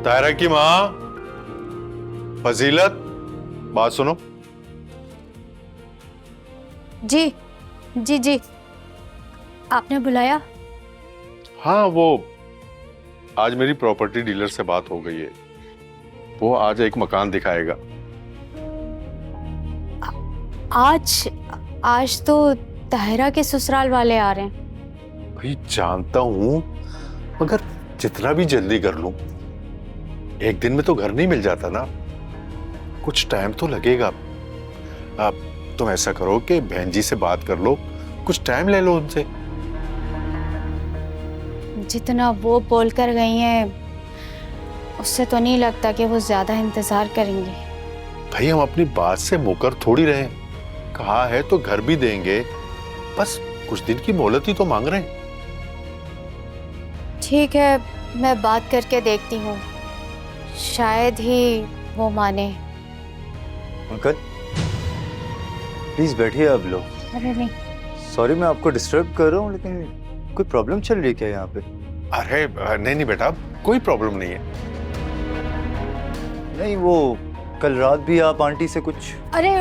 तायरा की माँ फजीलत, बात सुनो। जी जी जी, आपने बुलाया? हाँ, वो आज मेरी प्रॉपर्टी डीलर से बात हो गई है। वो आज एक मकान दिखाएगा। आज? आज तो ताहिरा के ससुराल वाले आ रहे हैं। भाई जानता हूं, मगर जितना भी जल्दी कर लूं, एक दिन में तो घर नहीं मिल जाता ना, कुछ टाइम तो लगेगा। आप तुम ऐसा करो कि बहन जी से बात कर लो, कुछ टाइम ले लो उनसे। जितना वो बोल कर गई हैं उससे तो नहीं लगता कि वो ज्यादा इंतजार करेंगी। भाई हम अपनी बात से मुकर थोड़ी रहे, कहा है तो घर भी देंगे, बस कुछ दिन की मोहलत ही तो मांग रहे हैं। ठीक है, मैं बात करके देखती हूँ, शायद ही वो माने। अंकल प्लीज बैठिए आप लोग। अरे नहीं, सॉरी मैं आपको डिस्टर्ब कर रहा हूँ, लेकिन कोई प्रॉब्लम चल रही है क्या यहाँ पे? अरे नहीं नहीं बेटा, कोई प्रॉब्लम नहीं है। नहीं, वो कल रात भी आप आंटी से कुछ। अरे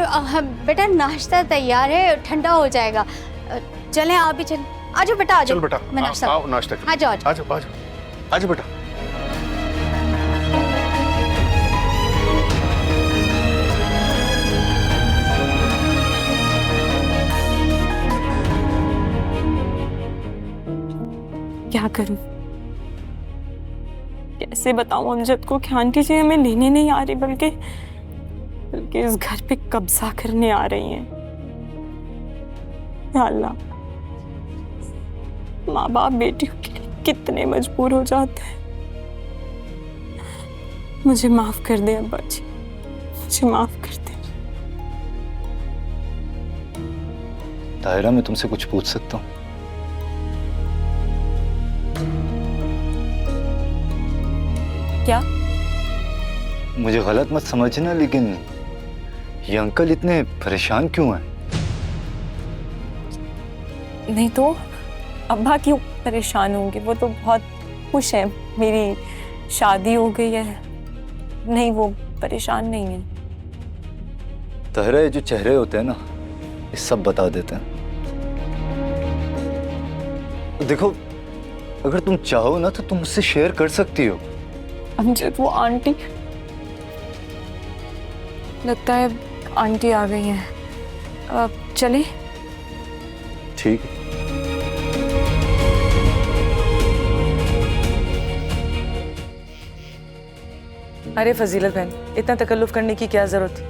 बेटा नाश्ता तैयार है, ठंडा हो जाएगा। चलें, आप भी चलें। आ जाओ बेटा, आ जाओ। चल बेटा, मैं नाश्ता आओ नाश्ता करो। आ जाओ, आ जाओ। आ जाओ, आ जाओ, आ जाओ बेटा। क्या करूं, कैसे बताऊं अमजद को कि आंटी जी हमें लेने नहीं आ रही, बल्कि इस घर पे कब्जा करने आ रही हैं। या अल्लाह, माँ बाप बेटियों के लिए कितने मजबूर हो जाते हैं। मुझे माफ कर दे अब्बा जी, मुझे माफ कर दे। ताहिरा मैं तुमसे कुछ पूछ सकता हूँ? क्या? मुझे गलत मत समझना, लेकिन ये अंकल इतने परेशान क्यों हैं? नहीं तो अब्बा क्यों परेशान होंगे, वो तो बहुत खुश हैं, मेरी शादी हो गई है। नहीं, वो परेशान नहीं है। ताहिरा ये जो चेहरे होते हैं ना, ये सब बता देते हैं। देखो, अगर तुम चाहो ना तो तुम मुझसे शेयर कर सकती हो। अमजद, वो आंटी, लगता है आंटी आ गई हैं। अब चले? ठीक है। अरे फजीलत बहन, इतना तकल्लुफ करने की क्या जरूरत थी?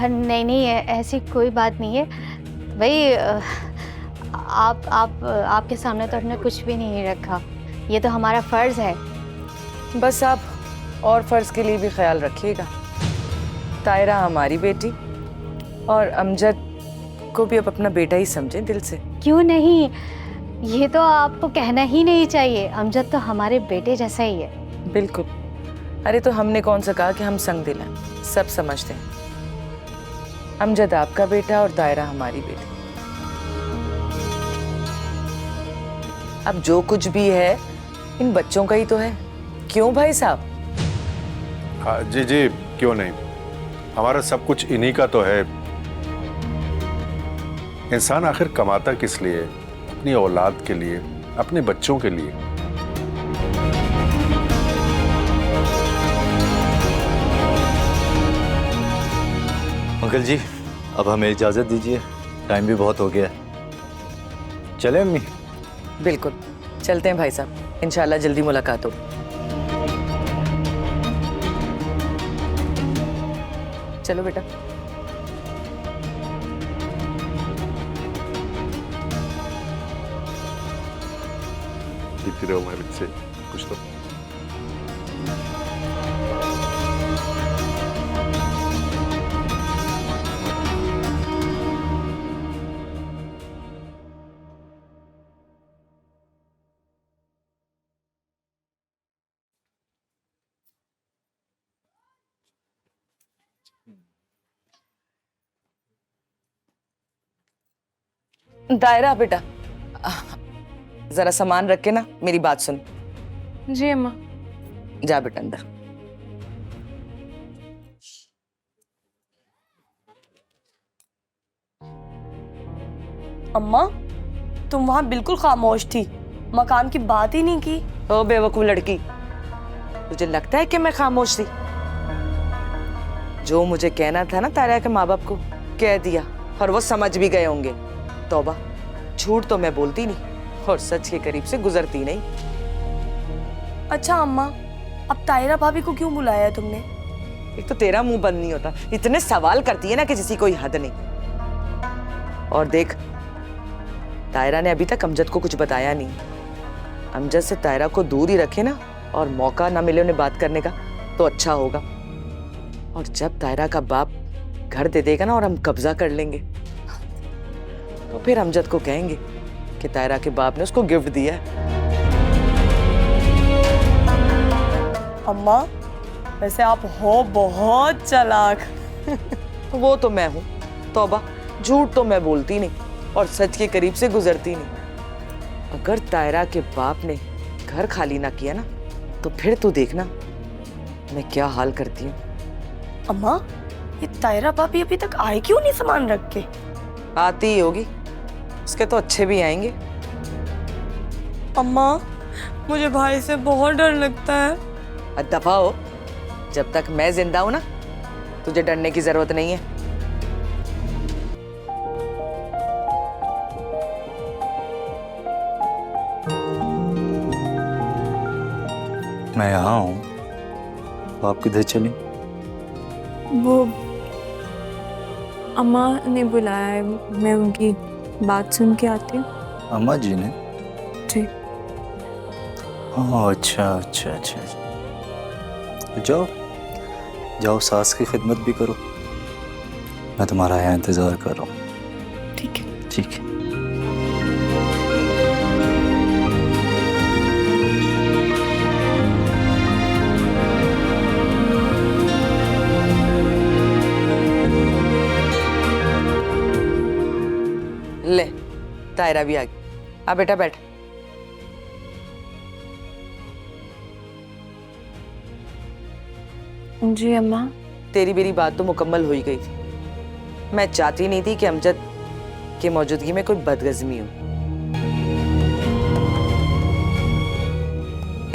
नहीं नहीं, ऐसी कोई बात नहीं है भाई। आपके सामने तो हमने कुछ भी नहीं रखा, ये तो हमारा फर्ज है। बस आप और फर्ज के लिए भी ख्याल रखिएगा। तायरा हमारी बेटी, और अमजद को भी अब अपना बेटा ही समझें दिल से। क्यों नहीं, ये तो आपको कहना ही नहीं चाहिए, अमजद तो हमारे बेटे जैसा ही है। बिल्कुल। अरे तो हमने कौन सा कहा कि हम संग दिल हैं, सब समझते हैं। अमजद आपका बेटा और तायरा हमारी बेटी। अब जो कुछ भी है इन बच्चों का ही तो है, क्यों भाई साहब? हाँ जी जी, क्यों नहीं, हमारा सब कुछ इन्हीं का तो है। इंसान आखिर कमाता किस लिए? अपनी औलाद के लिए, अपने बच्चों के लिए। अंकल जी, अब हमें इजाजत दीजिए, टाइम भी बहुत हो गया है। चले अम्मी? बिल्कुल, चलते हैं भाई साहब, इंशाल्लाह जल्दी मुलाकात हो। चलो बेटा। जीती रहो मेरे से कुछ तो। दायरा बेटा, जरा सामान रख के ना मेरी बात सुन। जी अम्मा। जा बेटा अंदर। अम्मा, तुम वहां बिल्कुल खामोश थी, मकान की बात ही नहीं की। ओ बेवकूफ लड़की, तुझे लगता है कि मैं खामोश थी? जो मुझे कहना था ना तारा के माँ बाप को, कह दिया और वो समझ भी गए होंगे। तौबा, झूठ तो मैं बोलती नहीं और सच के करीब से गुजरती नहीं। अच्छा अम्मा, अब तायरा भाभी को क्यों बुलाया है तुमने? एक तो तेरा मुंह बंद नहीं होता, इतने सवाल करती है ना कि जिसकी कोई हद नहीं। और देख, तायरा ने अभी तक अमजद को कुछ बताया नहीं। अमजद से तायरा को दूर ही रखे ना, और मौका ना मिले उन्हें बात करने का तो अच्छा होगा। और जब तायरा का बाप घर दे देगा ना और हम कब्जा कर लेंगे, तो फिर अमजद को कहेंगे कि तायरा के बाप ने उसको गिफ्ट दिया है। अम्मा, वैसे आप हो बहुत चालाक। वो तो मैं हूँ, तौबा, झूठ तो मैं बोलती नहीं और सच के करीब से गुजरती नहीं। अगर तायरा के बाप ने घर खाली ना किया ना, तो फिर तू देखना मैं क्या हाल करती हूँ। अम्मा, ये तायरा भाभी अभी तक आए क्यों नहीं सामान रख के? आती ही होगी, उसके तो अच्छे भी आएंगे। अम्मा, मुझे भाई से बहुत डर लगता है। दफा हो, जब तक मैं जिंदा हूं ना, तुझे डरने की जरूरत नहीं है। मैं यहाँ हूँ, आप किधर चली? वो अम्मा ने बुलाया है, मैं उनकी बात सुन के आती हूँ। अम्मा जी ने? जी। हाँ, अच्छा अच्छा अच्छा। जाओ जाओ, सास की खिदमत भी करो। मैं तुम्हारा यहाँ इंतजार कर रहा हूँ। ठीक है। ठीक है। ले, तायरा भी आ गई। आ बेटा बैठ। जी अम्मा। तेरी मेरी बात तो मुकम्मल हो ही गई थी। मैं चाहती नहीं थी कि अमजद की मौजूदगी में कोई बदगज़मी हो,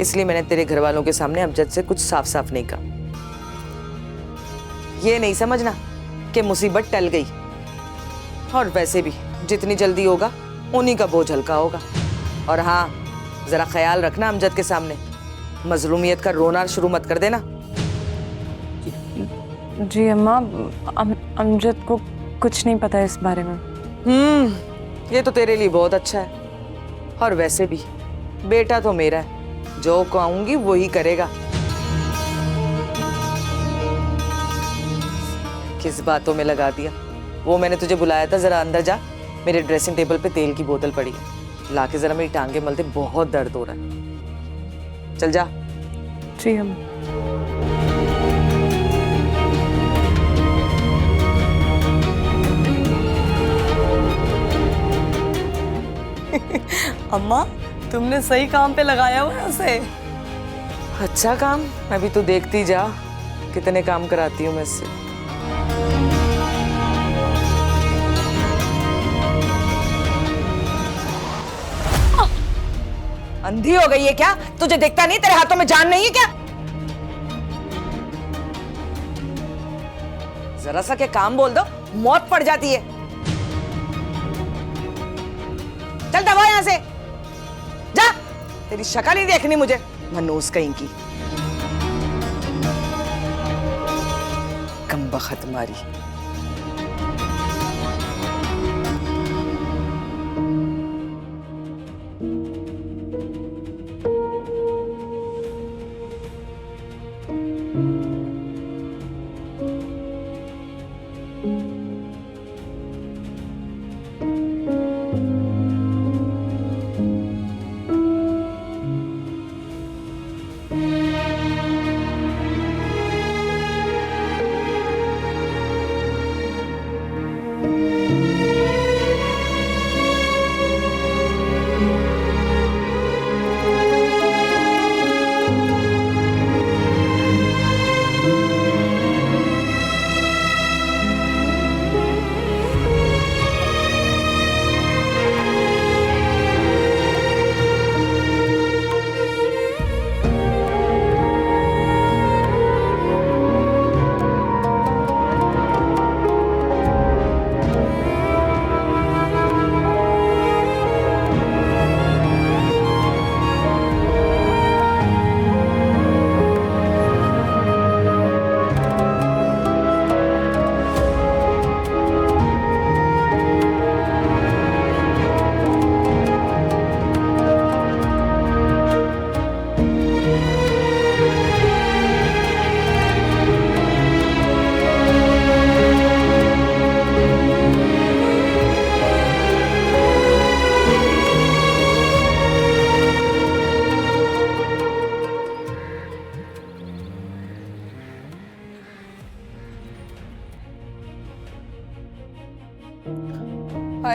इसलिए मैंने तेरे घर वालों के सामने अमजद से कुछ साफ साफ नहीं कहा। ये नहीं समझना कि मुसीबत टल गई, और वैसे भी जितनी जल्दी होगा उन्हीं का बोझ हल्का होगा। और हाँ, जरा ख्याल रखना अमजद के सामने मजलूमियत का रोना शुरू मत कर देना। जी अम्मा, अमजद को कुछ नहीं पता इस बारे में। ये तो तेरे लिए बहुत अच्छा है। और वैसे भी बेटा तो मेरा है, जो कहूंगी वही करेगा। किस बातों में लगा दिया। वो मैंने तुझे बुलाया था, जरा अंदर जा, मेरे ड्रेसिंग टेबल पे तेल की बोतल पड़ी है, लाके जरा मेरी टांगे मलते, बहुत दर्द हो रहा है। चल जा। जी अम्मा। अम्मा, तुमने सही काम पे लगाया हुआ है उसे। अच्छा काम, अभी तो देखती जा कितने काम कराती हूँ मैं इससे। अंधी हो गई है क्या? तुझे दिखता नहीं, तेरे हाथों में जान नहीं है क्या? जरा सा के काम बोल दो, मौत पड़ जाती है। चल दबा यहां से, जा। तेरी शक्ल ही देखनी मुझे, मनोज कहीं की। कमबख्त मारी।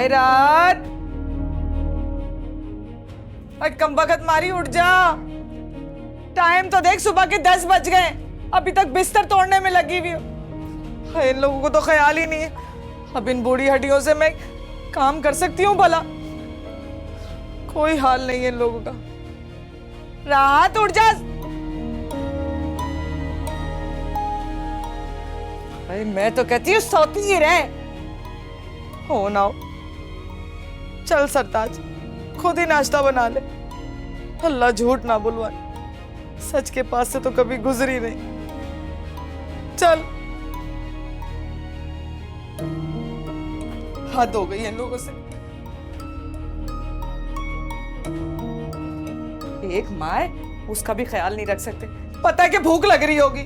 खैरात, अरे कमबख्त मारी, उठ जा। टाइम तो देख, सुबह के 10 बज गए, अभी तक बिस्तर तोड़ने में लगी हुई हो। इन लोगों को तो ख्याल ही नहीं है अब इन बूढ़ी हड्डियों से मैं काम कर सकती हूँ भला? कोई हाल नहीं है इन लोगों का। राहत, उठ जा। भाई मैं तो कहती हूँ सोती ही रहे, हो ना हो। चल सरताज, खुद ही नाश्ता बना ले। अल्लाह झूठ ना बुलवाए, सच के पास से तो कभी गुजरी नहीं। चल, हद हो गई है इन लोगों से। एक माँ है, उसका भी ख्याल नहीं रख सकते। पता है कि भूख लग रही होगी,